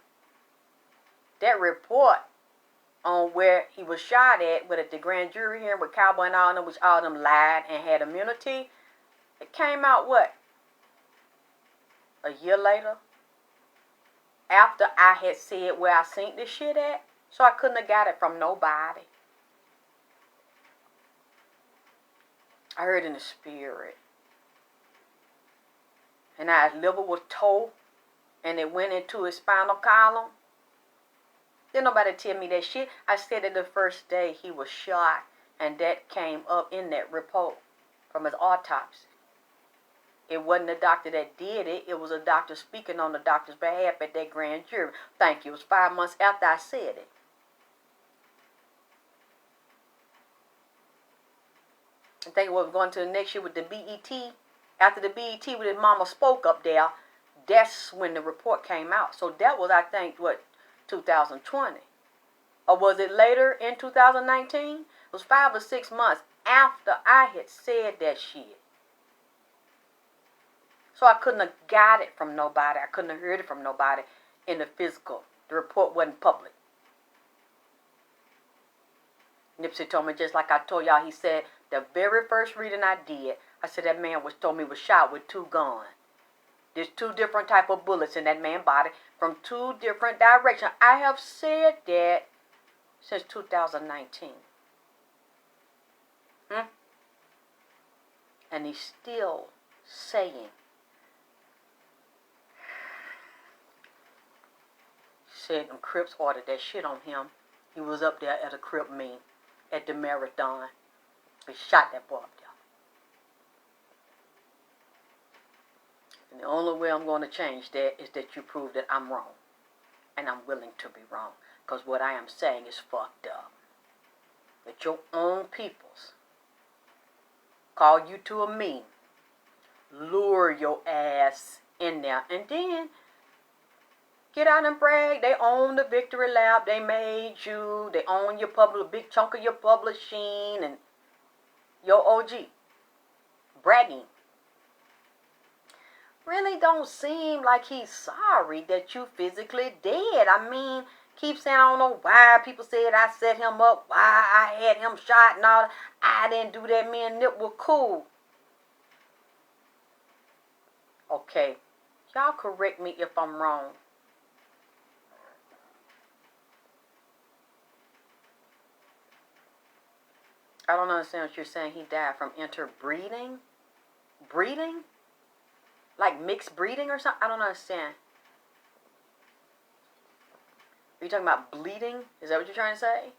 That report on where he was shot at, with the grand jury hearing with Cowboy and all them, which all them lied and had immunity, it came out what? A year later? After I had said where I seen this shit at, so I couldn't have got it from nobody. I heard in the spirit. And now his liver was tore, and it went into his spinal column. Didn't nobody tell me that shit. I said it the first day he was shot, and that came up in that report from his autopsy. It wasn't the doctor that did it. It was a doctor speaking on the doctor's behalf at that grand jury. Thank you. It was 5 months after I said it. I think it was going to the next year with the BET. After the BET, when his mama spoke up there, that's when the report came out. So that was, I think, 2020? Or was it later in 2019? It was 5 or 6 months after I had said that shit. So I couldn't have got it from nobody. I couldn't have heard it from nobody in the physical. The report wasn't public. Nipsey told me, just like I told y'all, he said, the very first reading I did, I said that man told me was shot with 2 guns. There's 2 different type of bullets in that man's body from 2 different directions. I have said that since 2019. And he's still saying. Said them Crips ordered that shit on him. He was up there at a Crip meeting at the marathon. They shot that boy up there. And the only way I'm going to change that is that you prove that I'm wrong. And I'm willing to be wrong. Because what I am saying is fucked up. That your own peoples call you to a meeting, lure your ass in there, and then get out and brag. They own the Victory Lab. They made you. They own your big chunk of your publishing and your OG. Bragging. Really don't seem like he's sorry that you physically dead. I mean, keep saying, I don't know why people said I set him up, why I had him shot and all that. I didn't do that. Me and Nip were cool. Okay. Y'all correct me if I'm wrong. I don't understand what you're saying. He died from interbreeding? Breeding? Like mixed breeding or something? I don't understand. Are you talking about bleeding? Is that what you're trying to say?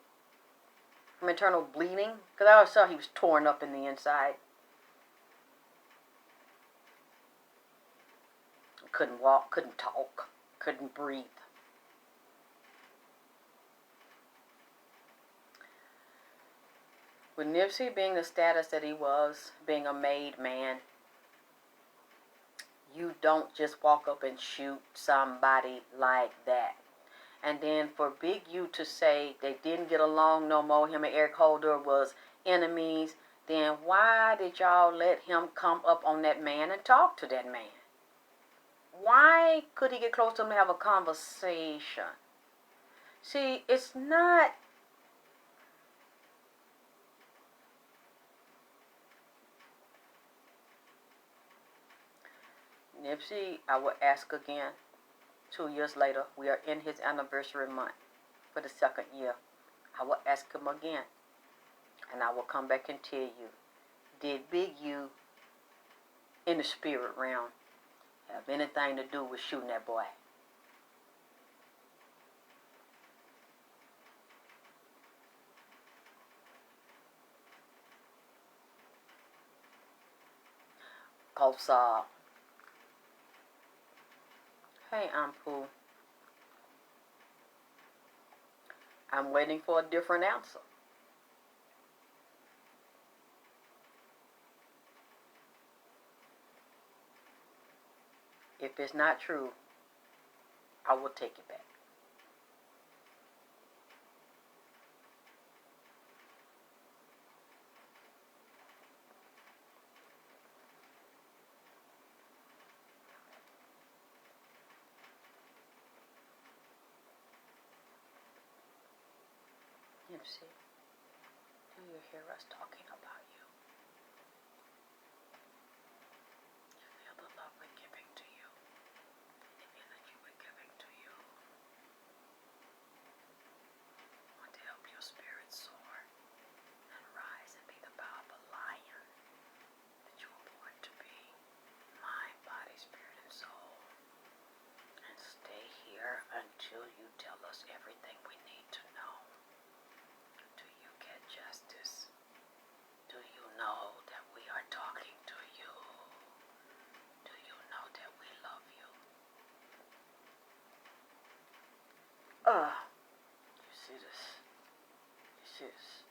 From internal bleeding? Because I always saw he was torn up in the inside. Couldn't walk, couldn't talk, couldn't breathe. With Nipsey being the status that he was, being a made man, you don't just walk up and shoot somebody like that. And then for Big U to say they didn't get along no more, him and Eric Holder was enemies, then why did y'all let him come up on that man and talk to that man? Why could he get close to him to have a conversation? See, it's not... Nipsey, I will ask again. 2 years later, we are in his anniversary month for the second year. I will ask him again. And I will come back and tell you, did Big U in the spirit realm have anything to do with shooting that boy? Cause, hey, Ampu, I'm waiting for a different answer. If it's not true, I will take it back. Nipsey, do you hear us talking about you? You feel the love we're giving to you, the energy we're giving to you. I want to help your spirit soar and rise and be the powerful lion that you were born to be. Mind, body, spirit, and soul. And stay here until you tell us everything we need to know. Do you get justice? Do you know that we are talking to you? Do you know that we love you? You see this? You see this?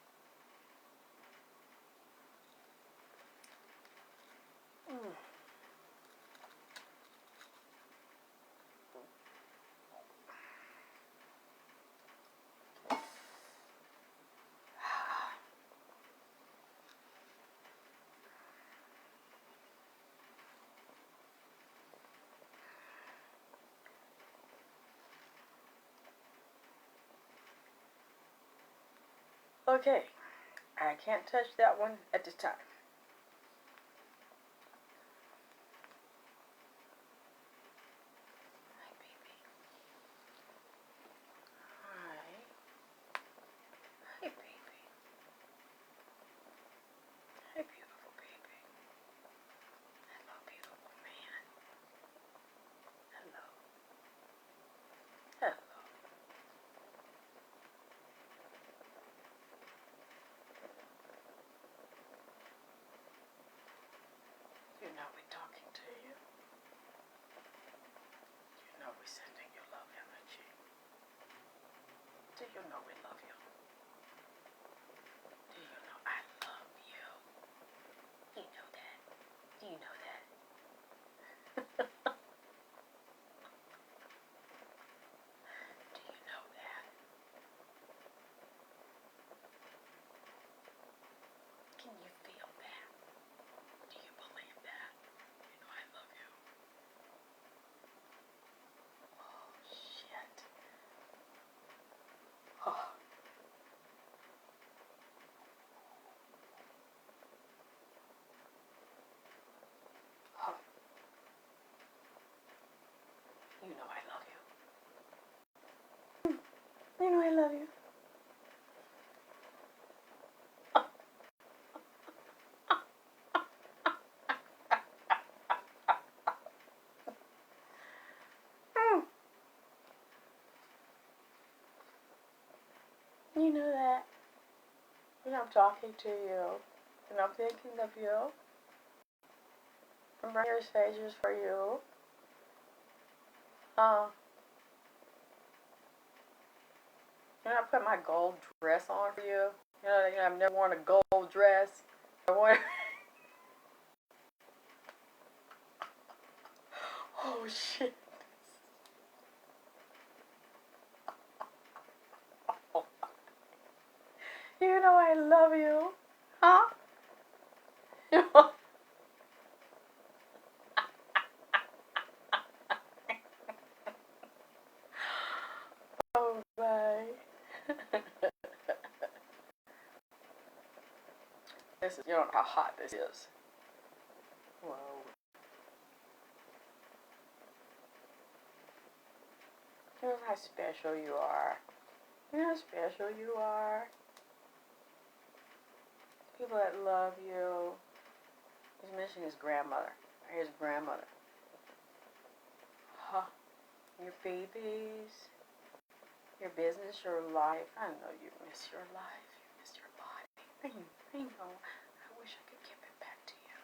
Okay, I can't touch that one at this time. Hi, baby. Hi. Hi, baby. Hi, beautiful baby. Hello, beautiful man. Hello. Hello. You know we're talking to you. You know we're sending you love energy. Do you know we love you? Do you know I love you? You know that. Do you know that? Do you know that? Can you feel that? Do you believe that? You know I love you. Oh, shit. Oh. Oh. You know I love you. You know I love you. You know that. And I'm talking to you. And I'm thinking of you. I'm bringing your stages for you. You know, I put my gold dress on for you. You know, I've never worn a gold dress. I want. Oh shit. babe. This is, you don't know how hot this is. Whoa. You know how special you are. You know how special you are. People that love you. He's missing his grandmother. His grandmother. Huh. Your babies. Your business, your life. I know you miss your life. You miss your body. I know. I wish I could give it back to you.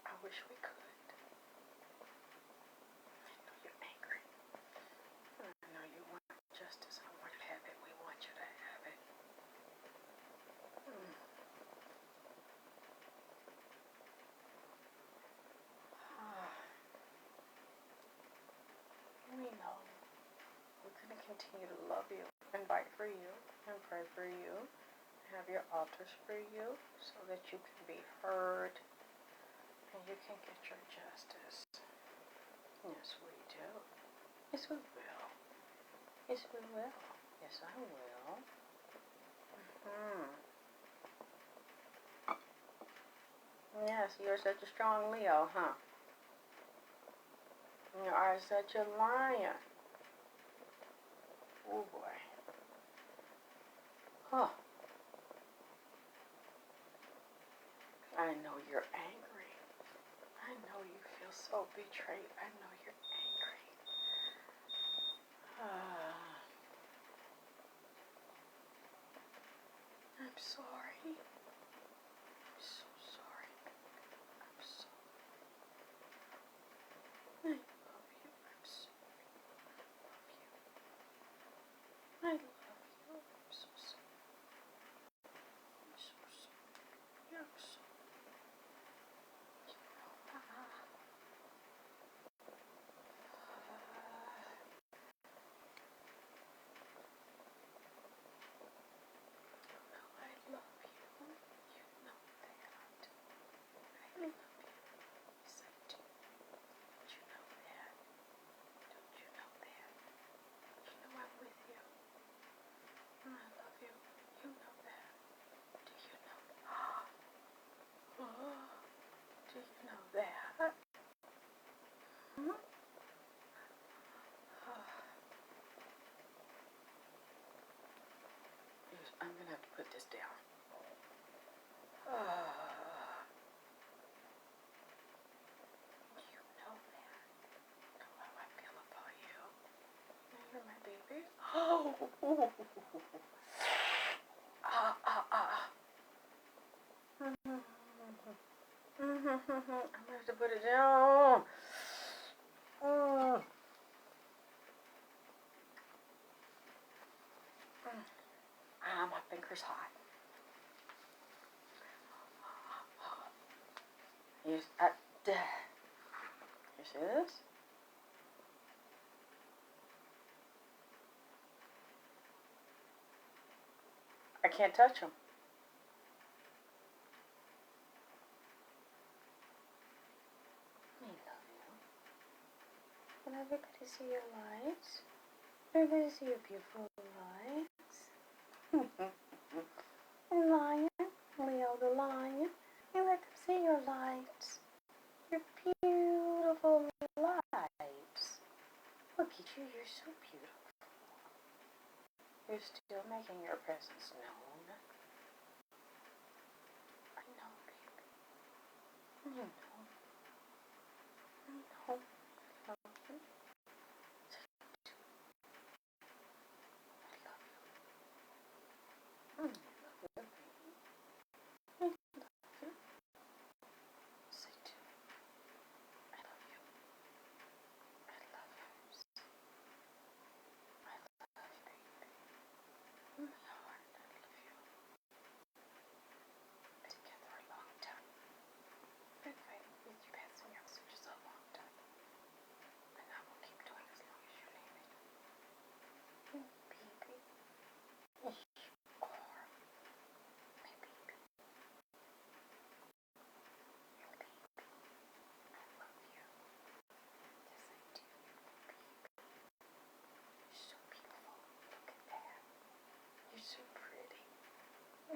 I wish we could. I know you're angry. I know you want justice. I want to have it. We want you to have it. We know we're going to continue to love you and fight for you and pray for you, have your altars for you so that you can be heard and you can get your justice. Yes, we do. Yes, we will. Yes, we will. Yes, I will. Yes, you're such a strong Leo, huh? You are such a lion. Oh boy. Huh. I know you're angry. I know you feel so betrayed. I know you're angry. I'm sorry. I'm so sorry. I'm so. I love you. I'm so. I love you. I'm so sorry. I'm so sorry. I'm so. Do you know that? I'm going to have to put this down. You know that. You know how I feel about you. You're my baby. Oh. I'm going to have to put it down. My finger's hot. You see this? I can't touch them. I love you. Can everybody see your lights? Everybody see your beautiful lights? Lion, Leo the lion. You let them see your lights. Your beautiful lights. Look at you, you're so beautiful. You're still making your presence known. I know, baby. You know. I know. I love you. I love you. Say too. I love you. I love you. I love you, baby. My heart, I love you. Been together a long time. Been fighting with you, passing your messages a long time.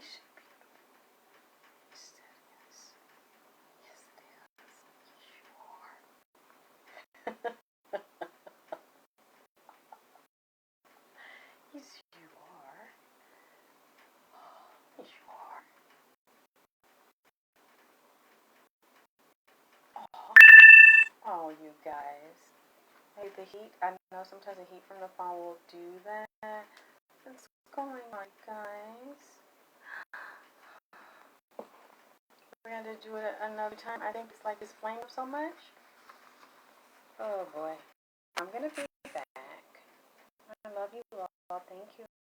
Is she beautiful? Yes, it is. Yes, it is. Yes, you are. Yes, you are. Yes, you are. Oh, oh, you guys. Hey, the heat. I know sometimes the heat from the phone will do that. What's going on, guys? We're going to do it another time. I think it's like it's flamed so much. Oh, boy. I'm going to be back. I love you all. Thank you.